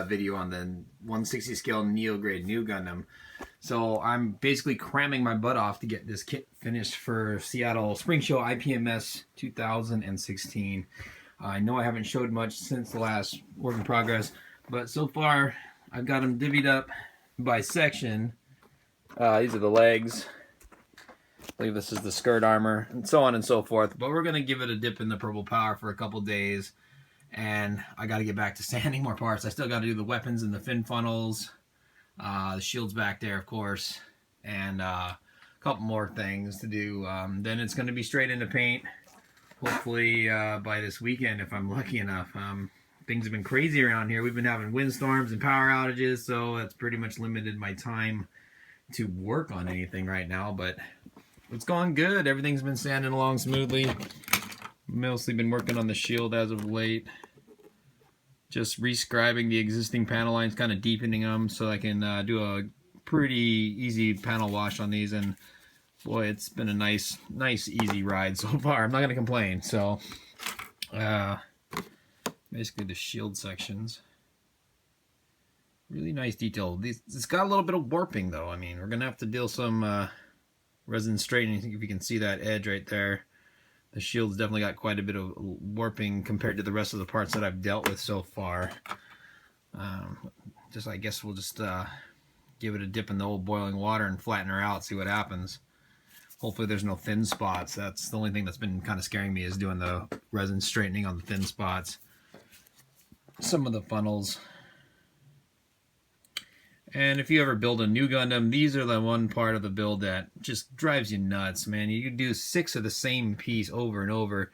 Video on the 160 scale Neograde Nu Gundam. So I'm basically cramming my butt off to get this kit finished for Seattle Spring Show IPMS 2016. I know I haven't showed much since the last work in progress, but so far I've got them divvied up by section. These are the legs. I believe this is the skirt armor, and so on and so forth. But we're going to give it a dip in the purple power for a couple days. And I got to get back to sanding more parts. I still got to do the weapons and the fin funnels, the shields back there, of course, and a couple more things to do. Then it's going to be straight into paint, hopefully by this weekend if I'm lucky enough. Things have been crazy around here. We've been having windstorms and power outages, so that's pretty much limited my time to work on anything right now. But it's gone good. Everything's been sanding along smoothly. Mostly been working on the shield as of late. Just rescribing the existing panel lines, kind of deepening them so I can do a pretty easy panel wash on these. And boy, it's been a nice easy ride so far. I'm not going to complain. So basically the shield sections. Really nice detail. It's got a little bit of warping though. I mean, we're going to have to deal some resin straightening. I think if you can see that edge right there. The shield's definitely got quite a bit of warping compared to the rest of the parts that I've dealt with so far. I guess we'll just give it a dip in the old boiling water and flatten her out, see what happens. Hopefully there's no thin spots. That's the only thing that's been kind of scaring me, is doing the resin straightening on the thin spots. Some of the funnels. And if you ever build a Nu Gundam, these are the one part of the build that just drives you nuts, man. You do 6 of the same piece over and over.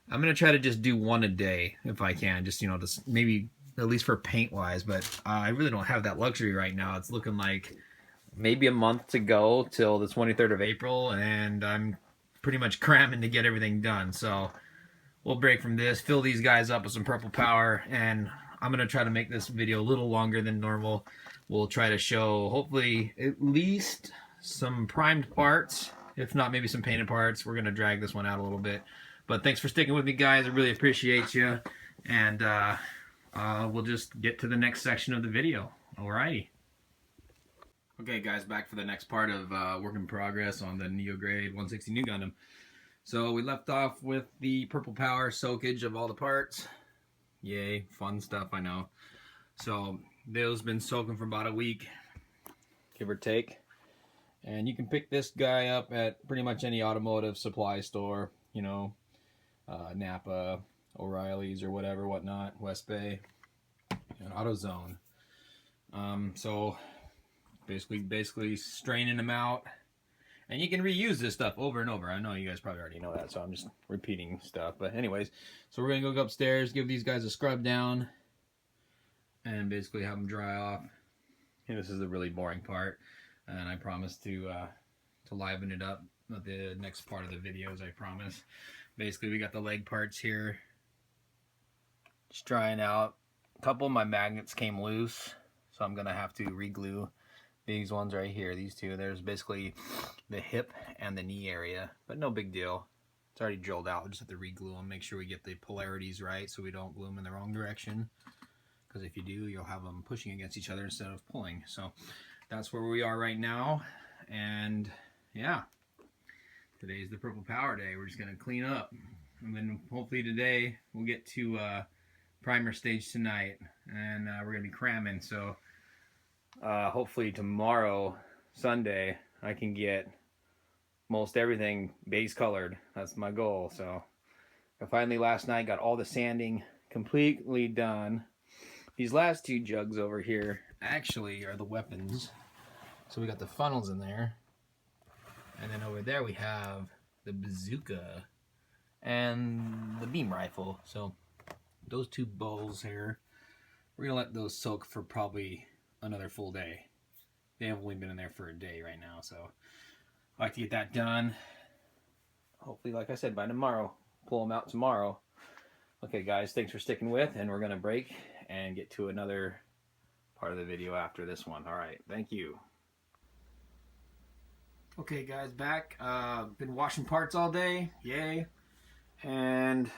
I'm going to try to just do 1 a day if I can, just maybe at least for paint-wise, but I really don't have that luxury right now. It's looking like maybe a month to go till the 23rd of April, and I'm pretty much cramming to get everything done. So we'll break from this, fill these guys up with some purple power, and I'm going to try to make this video a little longer than normal. We'll try to show, hopefully, at least some primed parts, if not maybe some painted parts. We're going to drag this one out a little bit. But thanks for sticking with me, guys. I really appreciate you. And we'll just get to the next section of the video. Alrighty. Okay, guys, back for the next part of work in progress on the Neograde 160 Nu Gundam. So we left off with the purple power soakage of all the parts. Yay, fun stuff, I know. So those been soaking for about a week, give or take. And you can pick this guy up at pretty much any automotive supply store, you know, Napa, O'Reilly's or whatnot, West Bay, and AutoZone. So basically straining them out. And you can reuse this stuff over and over. I know you guys probably already know that, so I'm just repeating stuff. But anyways, so we're going to go upstairs, give these guys a scrub down, and basically have them dry off. And this is the really boring part, and I promise to liven it up with the next part of the videos, I promise. Basically, we got the leg parts here. Just drying out. A couple of my magnets came loose, so I'm going to have to re-glue these ones right here, these two. There's basically the hip and the knee area, but no big deal. It's already drilled out. We'll just have to re-glue them, make sure we get the polarities right so we don't glue them in the wrong direction. Because if you do, you'll have them pushing against each other instead of pulling. So that's where we are right now. And yeah, today's the purple power day. We're just going to clean up. And then hopefully today we'll get to primer stage tonight. And we're going to be cramming. So hopefully tomorrow, Sunday, I can get most everything base colored. That's my goal. So I finally last night got all the sanding completely done. These last two jugs over here actually are the weapons. So we got the funnels in there. And then over there we have the bazooka and the beam rifle. So those two bowls here, we're gonna let those soak for probably another full day. They have only been in there for a day right now, so I like to get that done. Hopefully, like I said, by tomorrow. Pull them out tomorrow. Okay, guys, thanks for sticking with, and we're gonna break and get to another part of the video after this one. All right, thank you. Okay, guys, back. Been washing parts all day, yay, and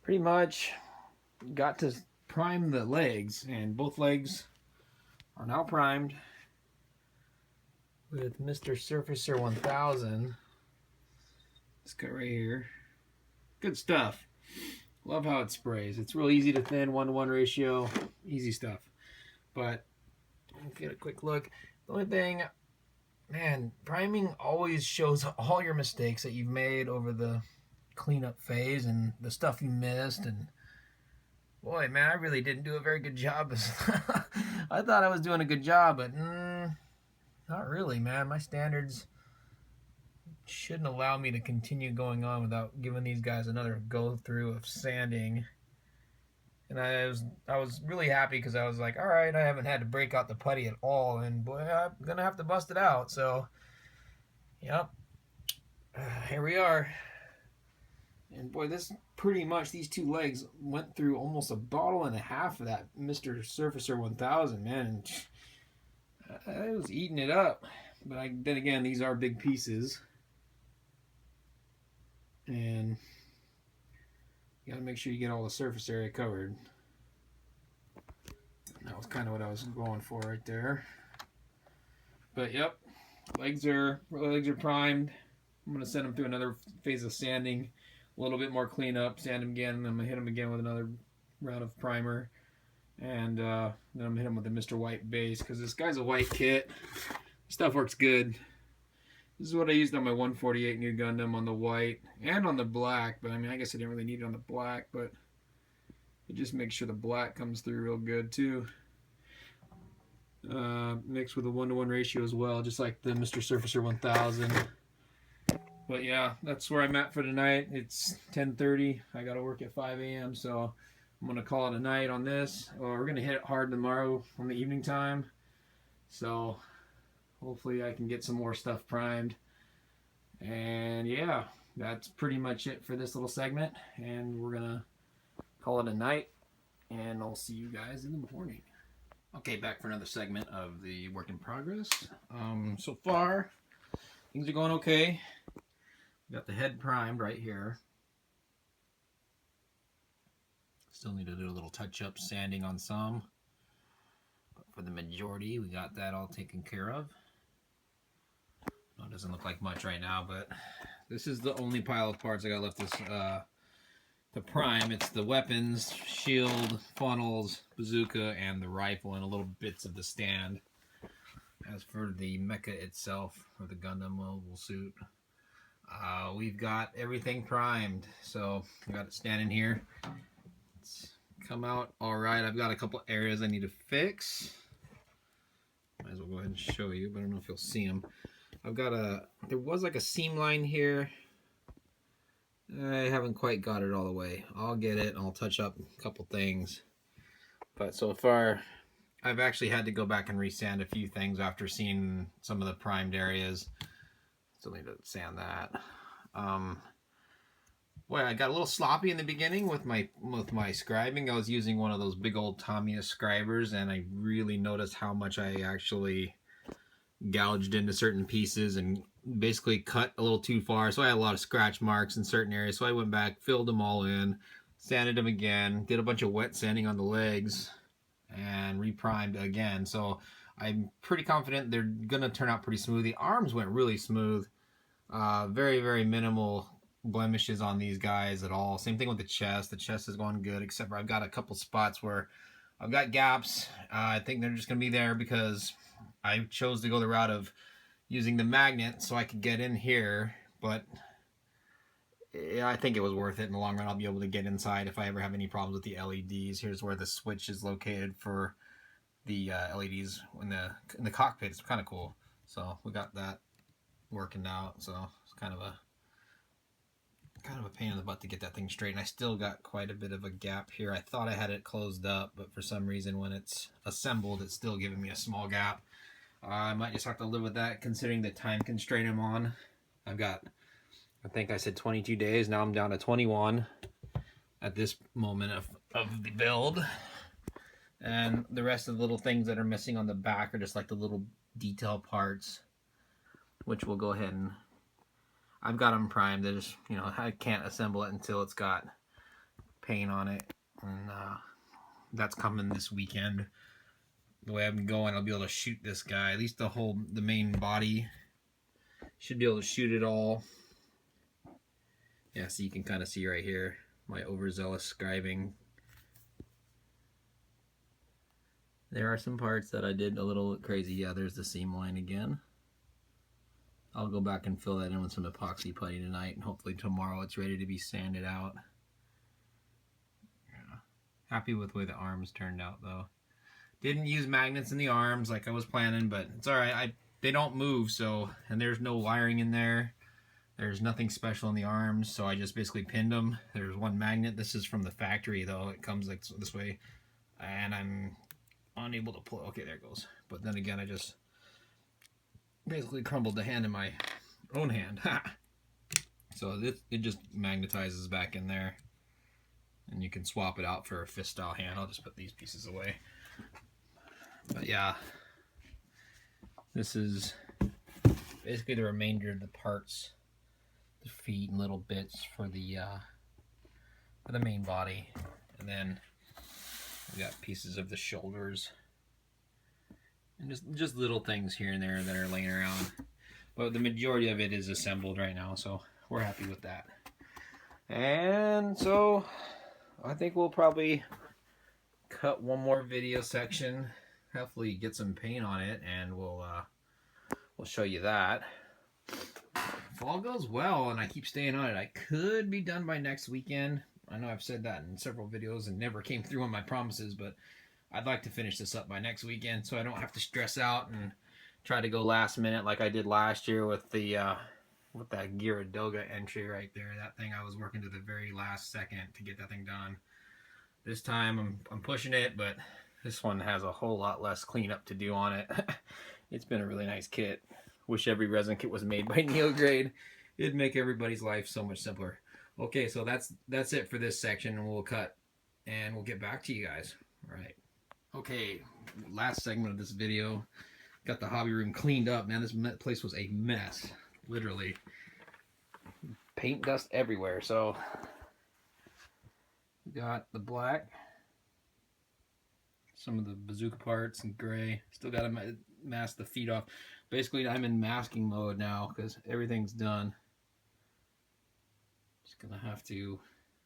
pretty much got to prime the legs, and both legs are now primed with Mr. Surfacer 1000. This guy right here. Good stuff. Love how it sprays. It's real easy to thin, 1-to-1 ratio, easy stuff. But get a quick look. The only thing, man, priming always shows all your mistakes that you've made over the cleanup phase and the stuff you missed. And boy, man, I really didn't do a very good job. I thought I was doing a good job, but not really, man. My standards shouldn't allow me to continue going on without giving these guys another go through of sanding. And I was really happy because I was like, all right, I haven't had to break out the putty at all, and boy, I'm gonna have to bust it out. So, yep, here we are. And boy, this pretty much, these two legs went through almost a bottle and a half of that Mr. Surfacer 1000, man. I was eating it up. But then again, these are big pieces. And you gotta make sure you get all the surface area covered. That was kind of what I was going for right there. But yep, legs are primed. I'm gonna send them through another phase of sanding, a little bit more cleanup, sand them again, and I'm gonna hit them again with another round of primer, and then I'm gonna hit them with the Mr. White base because this guy's a white kit. Stuff works good. This is what I used on my 148 Nu Gundam on the white and on the black, but I mean, I guess I didn't really need it on the black, but it just makes sure the black comes through real good too. Mixed with a 1-to-1 ratio as well, just like the Mr. Surfacer 1000. But yeah, that's where I'm at for tonight. It's 10:30. I got to work at 5 a.m., so I'm going to call it a night on this. Or we're going to hit it hard tomorrow on the evening time. So hopefully I can get some more stuff primed. And yeah, that's pretty much it for this little segment. And we're going to call it a night. And I'll see you guys in the morning. Okay, back for another segment of the work in progress. So far, things are going okay. Got the head primed right here. Still need to do a little touch-up sanding on some. But for the majority, we got that all taken care of. No, it doesn't look like much right now, but this is the only pile of parts I got left to prime. It's the weapons, shield, funnels, bazooka, and the rifle, and a little bits of the stand. As for the mecha itself, or the Gundam mobile suit, we've got everything primed. So I got it standing here. It's come out all right. I've got a couple areas I need to fix. Might as well go ahead and show you, but I don't know if you'll see them. I've got there was like a seam line here. I haven't quite got it all the way. I'll get it and I'll touch up a couple things. But so far, I've actually had to go back and resand a few things after seeing some of the primed areas. Still need to sand that. Boy, I got a little sloppy in the beginning with my scribing. I was using one of those big old Tamiya scribers, and I really noticed how much I actually gouged into certain pieces and basically cut a little too far. So I had a lot of scratch marks in certain areas. So I went back, filled them all in, sanded them again, did a bunch of wet sanding on the legs, and reprimed again. So I'm pretty confident they're gonna turn out pretty smooth. The arms went really smooth. Very, very minimal blemishes on these guys at all. Same thing with the chest. The chest is going good, except for I've got a couple spots where I've got gaps. I think they're just gonna be there because I chose to go the route of using the magnet so I could get in here, but yeah, I think it was worth it in the long run. I'll be able to get inside if I ever have any problems with the LEDs. Here's where the switch is located for the LEDs in the cockpit. It's kind of cool. So we got that working out. So it's kind of a pain in the butt to get that thing straight. And I still got quite a bit of a gap here. I thought I had it closed up, but for some reason when it's assembled, it's still giving me a small gap. I might just have to live with that considering the time constraint I'm on. I've got, I think I said 22 days. Now I'm down to 21 at this moment of the build. And the rest of the little things that are missing on the back are just like the little detail parts, which we'll go ahead and, I've got them primed. They just, you know, I can't assemble it until it's got paint on it. And that's coming this weekend. The way I'm going, I'll be able to shoot this guy. At least the main body. Should be able to shoot it all. Yeah, so you can kind of see right here my overzealous scribing. There are some parts that I did a little crazy. Yeah, there's the seam line again. I'll go back and fill that in with some epoxy putty tonight, and hopefully tomorrow it's ready to be sanded out. Yeah. Happy with the way the arms turned out though. Didn't use magnets in the arms like I was planning, but it's alright. They don't move, so, and there's no wiring in there. There's nothing special in the arms, so I just basically pinned them. There's one magnet. This is from the factory though. It comes like this way, and I'm unable to pull. Okay, there it goes. But then again, I just basically crumbled the hand in my own hand. So it just magnetizes back in there, and you can swap it out for a fist style hand. I'll just put these pieces away. But yeah, this is basically the remainder of the parts, the feet and little bits for the main body, and then we got pieces of the shoulders. And just little things here and there that are laying around. But the majority of it is assembled right now, so we're happy with that. And so I think we'll probably cut one more video section, hopefully get some paint on it, and we'll show you that. If all goes well and I keep staying on it, I could be done by next weekend. I know I've said that in several videos and never came through on my promises, but I'd like to finish this up by next weekend so I don't have to stress out and try to go last minute like I did last year with the with that Gyaradoga entry right there. That thing, I was working to the very last second to get that thing done. This time I'm pushing it, but this one has a whole lot less cleanup to do on it. It's been a really nice kit. Wish every resin kit was made by Neograde. It'd make everybody's life so much simpler. Okay, so that's it for this section, and we'll cut and we'll get back to you guys. All right. Okay, last segment of this video. Got the hobby room cleaned up. Man, this place was a mess. Literally. Paint dust everywhere. So, we got the black. Some of the bazooka parts in gray. Still got to mask the feet off. Basically, I'm in masking mode now because everything's done. Just going to have to,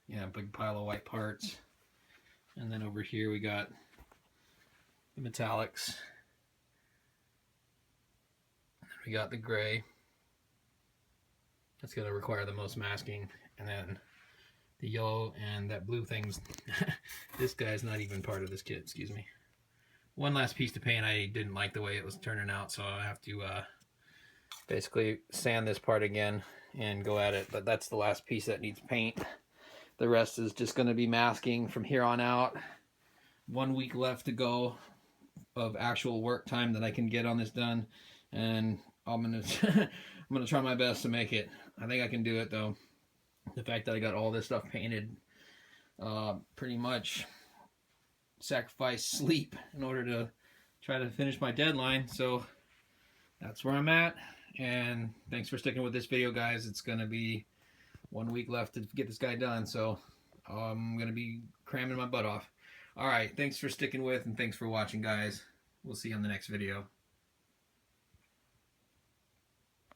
yeah, big pile of white parts. And then over here we got the metallics. And then we got the gray. That's going to require the most masking. And then the yellow and that blue thing's this guy's not even part of this kit, excuse me. One last piece to paint. I didn't like the way it was turning out, so I have to basically sand this part again and go at it. But that's the last piece that needs paint. The rest is just going to be masking from here on out. 1 week left to go of actual work time that I can get on this done, and I'm gonna try my best to make it. I think I can do it though. The fact that I got all this stuff painted, pretty much sacrifice sleep in order to try to finish my deadline. So that's where I'm at, and thanks for sticking with this video, guys. It's gonna be 1 week left to get this guy done, so I'm gonna be cramming my butt off. All right, thanks for sticking with, and thanks for watching, guys. We'll see you on the next video.